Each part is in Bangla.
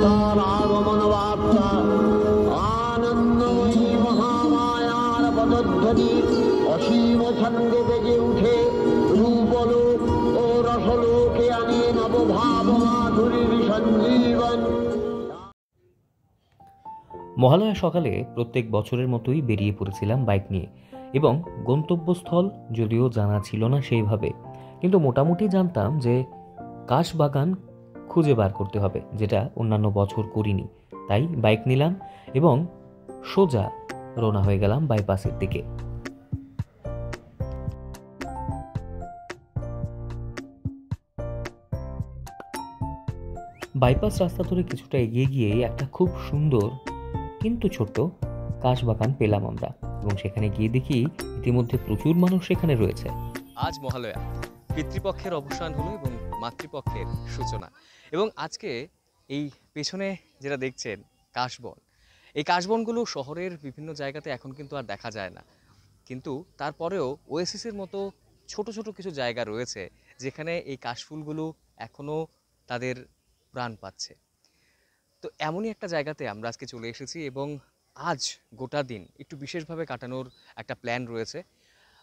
তার আগমন বার্তা আনন্দময়ী মহামায়ার পদধ্বনি অসীম ছন্দে বেজে উঠে রূপলোক ও রসলোকে আনে নবভাব মাধুরীর সঞ্জীবন। মহালয়া সকালে প্রত্যেক বছরের মতোই বেরিয়ে পড়েছিলাম বাইক নিয়ে, এবং গন্তব্যস্থল যদিও জানা ছিল না সেইভাবে, কিন্তু মোটামুটি জানতাম যে কাশবাগান খুঁজে বার করতে হবে, যেটা অন্যান্য বছর করিনি। তাই বাইক নিলাম এবং সোজা রওনা হয়ে গেলাম বাইপাসের দিকে। বাইপাস রাস্তা ধরে কিছুটা এগিয়ে গিয়ে একটা খুব সুন্দর কিন্তু ছোট্ট কাশবাগান পেলাম আমরা, এবং সেখানে গিয়ে দেখি ইতিমধ্যে প্রচুর মানুষ সেখানে রয়েছে। আজ মহালয়া, পিতৃপক্ষের অবসান হলো এবং মাতৃপক্ষের সূচনা। এবং আজকে এই পেছনে যেটা দেখছেন কাশবন, এই কাশবনগুলো শহরের বিভিন্ন জায়গাতে এখন কিন্তু আর দেখা যায় না, কিন্তু তারপরেও ওয়েসিসের মতো ছোট ছোট কিছু জায়গা রয়েছে যেখানে এই কাশফুলগুলো এখনও তাদের প্রাণ পাচ্ছে। তো এমনই একটা জায়গাতে আমরা আজকে চলে এসেছি এবং আজ গোটা দিন একটু বিশেষভাবে কাটানোর একটা প্ল্যান রয়েছে।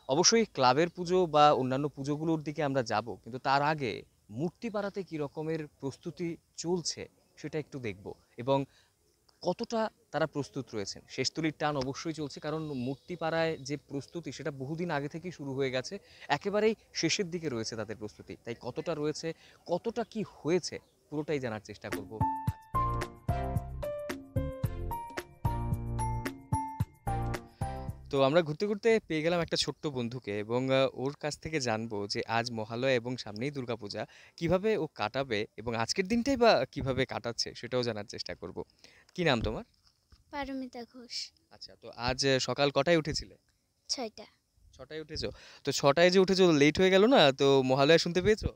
অবশ্যই ক্লাবের পুজো বা অন্যান্য পুজোগুলোর দিকে আমরা যাব, কিন্তু তার আগে মূর্তিপাড়াতে কী রকমের প্রস্তুতি চলছে সেটা একটু দেখব, এবং কতটা তারা প্রস্তুত রয়েছেন। শেষতলির টান অবশ্যই চলছে, কারণ মূর্তিপাড়ায় যে প্রস্তুতি সেটা বহুদিন আগে থেকেই শুরু হয়ে গেছে, একেবারেই শেষের দিকে রয়েছে তাদের প্রস্তুতি। তাই কতটা রয়েছে, কতটা কি হয়েছে, পুরোটাই জানার চেষ্টা করব। তো আমরা ঘুরতে ঘুরতে পেয়ে গেলাম একটা ছোট্ট বন্ধুকে, এবং ওর কাছ থেকে জানবো যে আজ মহালয়া এবং সামনেই দুর্গাপূজা, কিভাবে ও কাটাবে এবং আজকের দিনটাই বা কিভাবে কাটাচ্ছে সেটাও জানার চেষ্টা করব। কি নাম তোমার? পারমিতা ঘোষ। আচ্ছা, তো আজ সকাল কটায় উঠেছিলে? 6টা। 6টায় উঠেছো? তো 6টায় যে উঠেছো, লেট হয়ে গেল না? তো মহালয়া শুনতে পেয়েছো?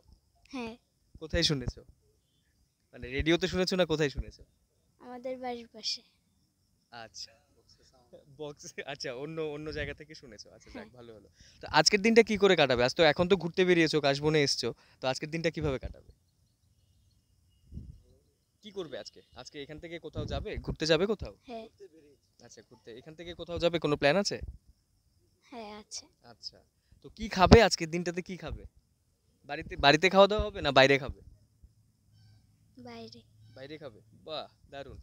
হ্যাঁ, কোথায় শুনেছো? মানে রেডিওতে শুনেছো না কোথায় শুনেছো? আমাদের বাড়ির পাশে। আচ্ছা, বক্সে, আচ্ছা, অন্য অন্য জায়গা থেকে শুনেছো। আচ্ছা, যাক, হ্যাঁ, ভালো হলো। তো আজকের দিনটা কি করে কাটাবে? আজ তো এখন তো ঘুরতে বেরিয়েছো, কাশবনে এসছো, তো আজকের দিনটা কিভাবে কাটাবে? কি করবে আজকে? আজকে এখান থেকে কোথাও যাবে, ঘুরতে যাবে কোথাও? হ্যাঁ, আচ্ছা, ঘুরতে এখান থেকে কোথাও যাবে, কোনো প্ল্যান আছে? হ্যাঁ আছে। আচ্ছা, তো কি খাবে আজকের দিনটাতে, কি খাবে? বাড়িতে বাড়িতে খাওয়া দাওয়া হবে না বাইরে খাবে? বাইরে। বাইরে খাবে, বাহ, দারুণ।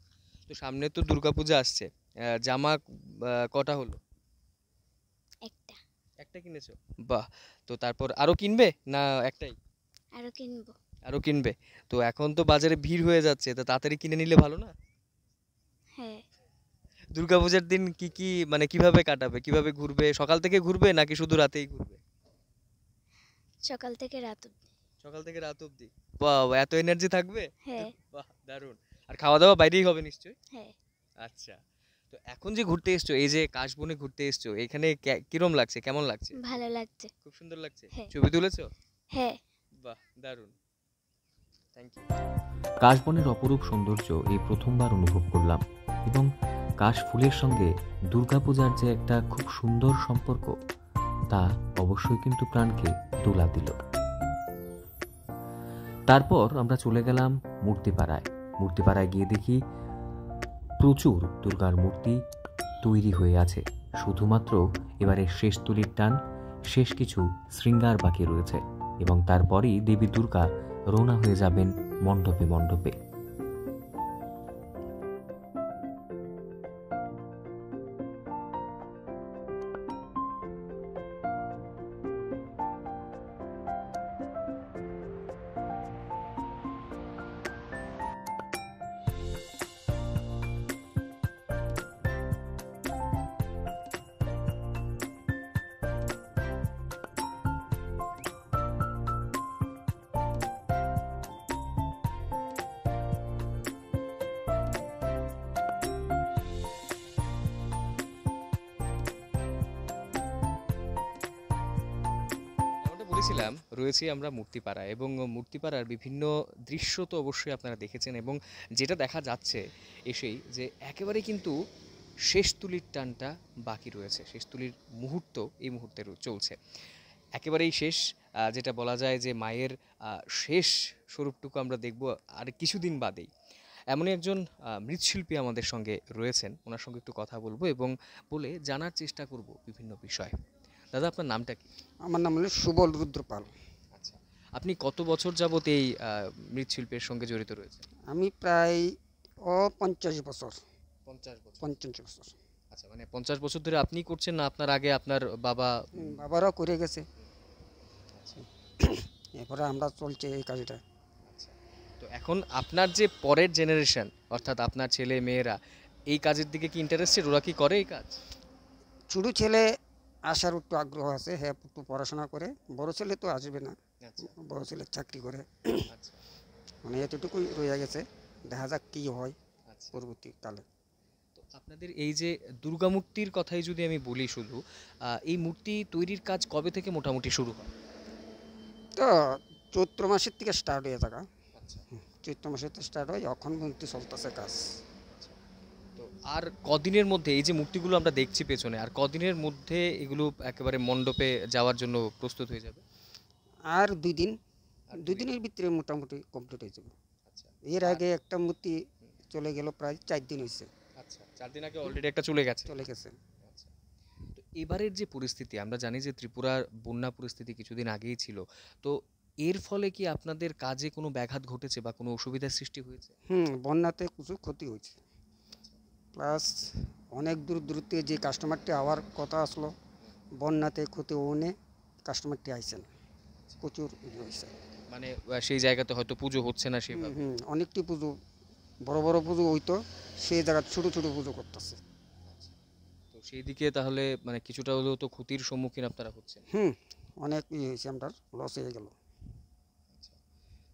তো সামনে তো দুর্গাপূজা আসছে, জামা কটা হলো? একটা। একটা কিনেছো, বাহ। তো তারপর আরো কিনবে না একটাই? আরো কিনবো। আরো কিনবে? তো এখন তো বাজারে ভিড় হয়ে যাচ্ছে, তো তাড়াতাড়ি কিনে নিলে ভালো না? হ্যাঁ, দুর্গাপূজার দিন কি কি, মানে কিভাবে কাটাবে, কিভাবে ঘুরবে, সকাল থেকে ঘুরবে নাকি শুধু রাতেই ঘুরবে? সকাল থেকে রাত অবধি। সকাল থেকে রাত অবধি, বাহ, এত এনার্জি থাকবে? হ্যাঁ, বাহ, দারুণ। আর খাওয়া দাওয়া বাইরেই হবে নিশ্চয়ই? হ্যাঁ, আচ্ছা, তো এখন যে ঘুরতে এসছো, এই যে কাশবনে ঘুরতে এসছো, এখানে কিরম লাগছে, কেমন লাগছে? ভালো লাগছে। খুব সুন্দর লাগছে? হ্যাঁ, ছবি তুলেছো? হ্যাঁ। বাহ, দারুণ, থ্যাংক ইউ। কাশবনের অপরূপ সৌন্দর্য এই প্রথমবার অনুভব করলাম, এবং কাশ ফুলের সঙ্গে দুর্গাপূজার যে একটা খুব সুন্দর সম্পর্ক, তা অবশ্যই কিন্তু প্রাণকে দোলা দিল। তারপর আমরা চলে গেলাম মূর্তিপাড়ায়। মূর্তিপাড়ায় গিয়ে দেখি প্রচুর দুর্গার মূর্তি তৈরি হয়ে আছে। শুধুমাত্র এবারে শেষ তুলির টান, শেষ কিছু শৃঙ্গার বাকি রয়েছে, এবং তারপরেই দেবী দুর্গা রওনা হয়ে যাবেন মণ্ডপে মণ্ডপে। যেমনটা বলেছিলাম, রয়েছি আমরা মূর্তিপাড়ায়, এবং মূর্তিপাড়ার বিভিন্ন দৃশ্য তো অবশ্যই আপনারা দেখেছেন, এবং যেটা দেখা যাচ্ছে এসেই যে একেবারে কিন্তু শেষ তুলির টানটা বাকি রয়েছে, শেষ তুলির মুহূর্ত এই মুহূর্তে চলছে, একেবারেই শেষ। যেটা বলা যায় যে মায়ের শেষ স্বরূপটুকু আমরা দেখব আর কিছুদিন বাদেই। এমনই একজন মৃৎশিল্পী আমাদের সঙ্গে রয়েছেন, ওনার সঙ্গে একটু কথা বলবো এবং বলে জানার চেষ্টা করব বিভিন্ন বিষয়। দাদা, আপনার নামটা কি? আমার নাম হলো সুবল রুদ্রপাল। আচ্ছা, আপনি কত বছর যাবত এই মৃৎশিল্পের সঙ্গে জড়িত রয়েছেন? আমি প্রায় 50 বছর। 50 বছর। 50 বছর। আচ্ছা, মানে 50 বছর ধরে আপনি করছেন, না আপনার আগে আপনার বাবা? বাবারাও করে গেছে, এরপরে আমরা চলছে এই কাজটা। আচ্ছা, তো এখন আপনার যে পরের জেনারেশন, অর্থাৎ আপনার ছেলে মেয়েরা এই কাজের দিকে কি ইন্টারেস্টেড? ওরা কি করে এই কাজ? ছোটো ছেলে আসার একটু আগ্রহ আছে, হ্যাঁ একটু পড়াশোনা করে। বড় ছেলে তো আসবে না, আচ্ছা বড় ছেলে চাকরি করে, আচ্ছা মানে এতটুকুই রয়ে গেছে। দেখা যাক কী হয় আচ্ছা। পরবর্তীকালে। তো আপনাদের এই যে দুর্গা মূর্তির কথাই যদি আমি বলি, শুধু এই মূর্তি তৈরির কাজ কবে থেকে মোটামুটি শুরু হয়? তো চৈত্র মাসের থেকে স্টার্ট হয়ে থাকা, আচ্ছা, চৈত্র মাসের থেকে স্টার্ট হয়, এখন পর্যন্ত চলতেছে কাজ। তো আর কদিনের মধ্যে এই যে মূর্তিগুলো আমরা দেখছি পেছনে, আর কদিনের মধ্যে এগুলো একেবারে মণ্ডপে যাওয়ার জন্য প্রস্তুত হয়ে যাবে? আর 2 দিন, 2 দিনের ভিতরে মোটামুটি কমপ্লিট হয়ে যাবে। আচ্ছা এর আগে একটা মূর্তি চলে গেল, প্রায় 4 দিন হয়েছে, আচ্ছা, 4 দিন আগে অলরেডি একটা চলে গেছে। চলে গেছে। আচ্ছা, তো এবারের যে পরিস্থিতি, আমরা জানি যে ত্রিপুরার বন্যা পরিস্থিতি কিছুদিন আগেই ছিল, তো এর ফলে কি আপনাদের কাজে কোনো ব্যাঘাত ঘটেছে বা কোনো অসুবিধার সৃষ্টি হয়েছে? বন্যাতে কিছু ক্ষতি হয়েছে, প্লাস অনেক দূর দূরত্বে যে কাস্টমারটি আওয়ার কথা আসলো, বন্যাতে ক্ষতি হনে কাস্টমারটি আইছে না, প্রচুর হয়েছে। মানে সেই জায়গাতে হয়তো পুজো হচ্ছে না সেভাবে। অনেকটি পুজো, বড় বড় পুজো হইতো, সেই জায়গায় ছোটো ছোটো পুজো করতেছে। তো সেই দিকে তাহলে মানে কিছুটা হলেও তো ক্ষতির সম্মুখীন আপনারা হচ্ছেন। অনেক হয়েছে, আমরা লস হয়ে গেল।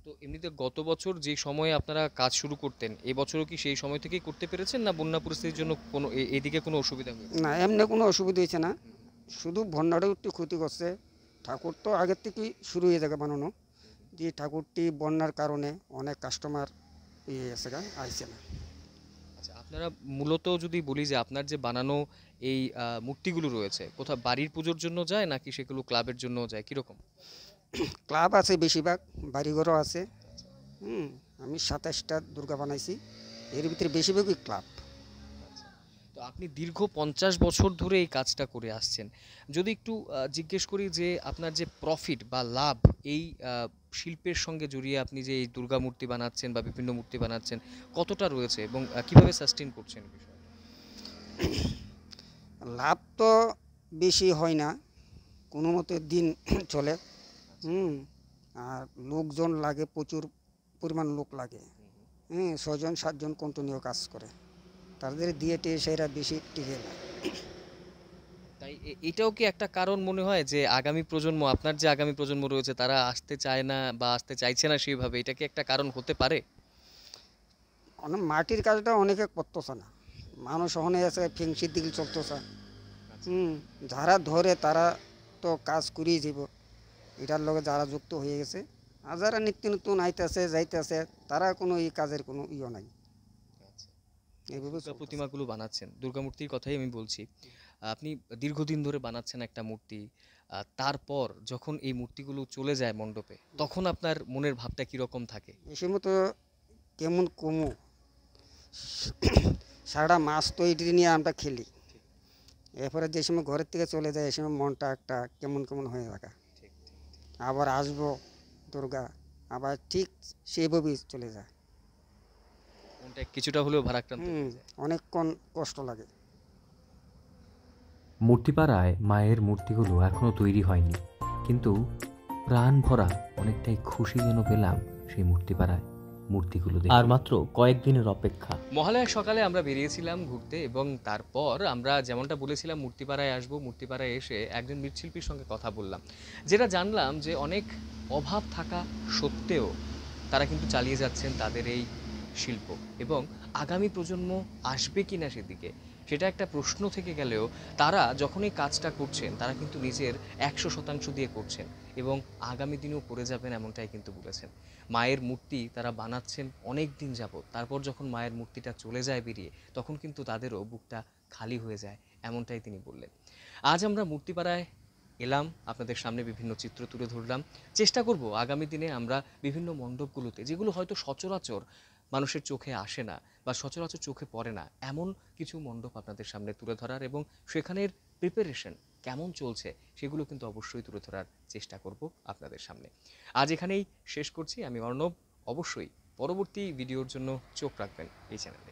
তো এমনিতে গত বছর যে সময়ে আপনারা কাজ শুরু করতেন, এবছরও কি সেই সময় থেকেই করতে পেরেছেন, না বন্যা পরিস্থিতির জন্য কোনো এদিকে কোনো অসুবিধা হয়েছে? না, এমনি কোনো অসুবিধা হয়েছে না, শুধু বন্যাটাও একটু ক্ষতি করছে। ঠাকুর তো আগের থেকেই শুরু হয়ে যাবে বানানো, যে ঠাকুরটি বন্যার কারণে অনেক কাস্টমার আইছে না। আচ্ছা, আপনারা মূলত যদি বলি যে আপনার যে বানানো এই মূর্তিগুলো রয়েছে, কোথাও বাড়ির পুজোর জন্য যায় নাকি সেগুলো ক্লাবের জন্য যায়, কীরকম? ক্লাব আছে বেশিরভাগ, বাড়িঘরও আছে। আমি 27টা দুর্গা বানাইছি, এর ভিতরে বেশিরভাগই ক্লাব। তো আপনি দীর্ঘ 50 বছর ধরে এই কাজটা করে আসছেন, যদি একটু জিজ্ঞেস করি যে আপনার যে প্রফিট বা লাভ এই শিল্পের সঙ্গে জড়িয়ে আপনি যে এই দুর্গা মূর্তি বানাচ্ছেন বা বিভিন্ন মূর্তি বানাচ্ছেন, কতটা রয়েছে এবং কিভাবে সাস্টেইন করছেন এই বিষয়টা? লাভ তো বেশি হয় না, কোনো মতে দিন চলে। আর লোকজন লাগে, প্রচুর পরিমাণ লোক লাগে। 6জন 7জন কন্টিনিউ কাজ করে, তাদের দিয়ে টিয়ে সেরা বেশি টিকে না। তাই এটাও কি একটা কারণ মনে হয় যে আগামী প্রজন্ম, আপনার যে আগামী প্রজন্ম রয়েছে, তারা আসতে চায় না বা আসতে চাইছে না সেইভাবে, এটা কি একটা কারণ হতে পারে? অনেক মাটির কাজটা অনেকে করতেছে না, মানুষ ওখানে আছে ফেংসির দিকে চলতেছে। যারা ধরে তারা তো কাজ করিয়ে যাব, এটার লগে যারা যুক্ত হয়ে গেছে। আর যারা নিত্য নতুন আইতেছে যাইতেছে, তারা কোনো এই কাজের কোনো নাই। এইভাবে দুর্গা প্রতিমাগুলো বানাচ্ছেন, দুর্গা মূর্তির কথাই আমি বলছি, আপনি দীর্ঘদিন ধরে বানাচ্ছেন একটা মূর্তি, তারপর যখন এই মূর্তিগুলো চলে যায় মণ্ডপে, তখন আপনার মনের ভাবটা কীরকম থাকে? এই সময় তো কেমন কমু, সারা মাস তো এটি নিয়ে আমরা খেলি, এরপরে যে সময় ঘরের থেকে চলে যায়, এই সময় মনটা একটা কেমন কেমন হয়ে থাকা। আবার আসবো দুর্গা, আবার ঠিক সেইভাবেই চলে যায়। মনটা কিছুটা হলেও ভারাক্রান্ত হয়ে যায়। অনেকক্ষণ কষ্ট লাগে। মূর্তিপাড়ায় মায়ের মূর্তিগুলো এখনও তৈরি হয়নি, কিন্তু প্রাণ ভরা অনেকটাই খুশি যেন পেলাম সেই মূর্তিপাড়ায় মূর্তিগুলো দেখে। আর মাত্র কয়েকদিনের অপেক্ষা। মহালয়ার সকালে আমরা বেরিয়েছিলাম ঘুরতে এবং তারপর আমরা যেমনটা বলেছিলাম মূর্তিপাড়ায় আসবো, মূর্তিপাড়ায় এসে একজন মৃৎশিল্পীর সঙ্গে কথা বললাম, যেটা জানলাম যে অনেক অভাব থাকা সত্ত্বেও তারা কিন্তু চালিয়ে যাচ্ছেন তাদের এই শিল্প, এবং আগামী প্রজন্ম আসবে কিনা সেদিকে সেটা একটা প্রশ্ন থেকে গেলেও তারা যখন এই কাজটা করছেন, তারা কিন্তু নিজের 100% দিয়ে করছেন এবং আগামী দিনেও করে যাবেন, এমনটাই কিন্তু বলেছেন। মায়ের মূর্তি তারা বানাচ্ছেন অনেক দিন যাবত, তারপর যখন মায়ের মূর্তিটা চলে যায় বেরিয়ে, তখন কিন্তু তাদেরও বুকটা খালি হয়ে যায়, এমনটাই তিনি বললেন। আজ আমরা মূর্তিপাড়ায় এলাম, আপনাদের সামনে বিভিন্ন চিত্র তুলে ধরলাম, চেষ্টা করব আগামী দিনে আমরা বিভিন্ন মণ্ডপগুলোতে, যেগুলো হয়তো সচরাচর মানুষের চোখে আসে না বা সচরাচর চোখে পড়ে না এমন কিছু মণ্ডপ আপনাদের সামনে তুলে ধরার এবং সেখানের প্রিপারেশন কেমন চলছে সেগুলো কিন্তু অবশ্যই তুলে ধরার চেষ্টা করব আপনাদের সামনে। আজ এখানেই শেষ করছি। আমি অর্ণব। অবশ্যই পরবর্তী ভিডিওর জন্য চোখ রাখবেন এই চ্যানেলে।